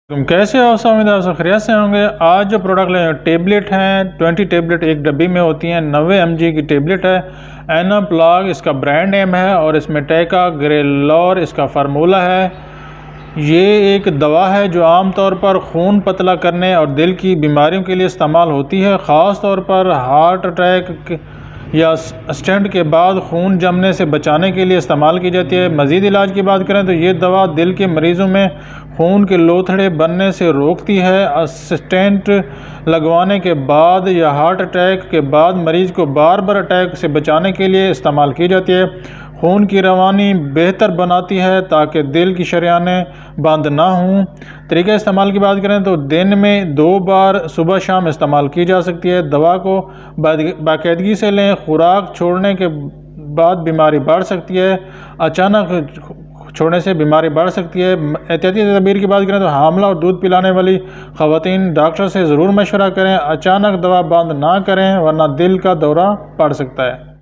तुम कैसे हो? उम्मीद है आप सब खैरियत से होंगे। आज जो प्रोडक्ट ले टेबलेट हैं 20 टेबलेट एक डब्बी में होती हैं। 90 mg की टेबलेट है। एनाप्लाग इसका ब्रांड नेम है और इसमें टेका ग्रेलोर इसका फार्मूला है। ये एक दवा है जो आम तौर पर खून पतला करने और दिल की बीमारियों के लिए इस्तेमाल होती है। ख़ास तौर पर हार्ट अटैक या स्टेंट के बाद खून जमने से बचाने के लिए इस्तेमाल की जाती है। मज़ीद इलाज की बात करें तो ये दवा दिल के मरीज़ों में खून के लोथड़े बनने से रोकती है। स्टेंट लगवाने के बाद या हार्ट अटैक के बाद मरीज़ को बार बार अटैक से बचाने के लिए इस्तेमाल की जाती है। खून की रवानी बेहतर बनाती है ताकि दिल की शरियानें बंद ना हों। तरीक़ा इस्तेमाल की बात करें तो दिन में 2 बार सुबह शाम इस्तेमाल की जा सकती है। दवा को बाकायदगी से लें। खुराक छोड़ने के बाद बीमारी बढ़ सकती है। अचानक छोड़ने से बीमारी बढ़ सकती है। एहतियाती तदबीर की बात करें तो हामला और दूध पिलाने वाली ख़वातीन डॉक्टर से ज़रूर मशवरा करें। अचानक दवा बंद ना करें वरना दिल का दौरा पड़ सकता है।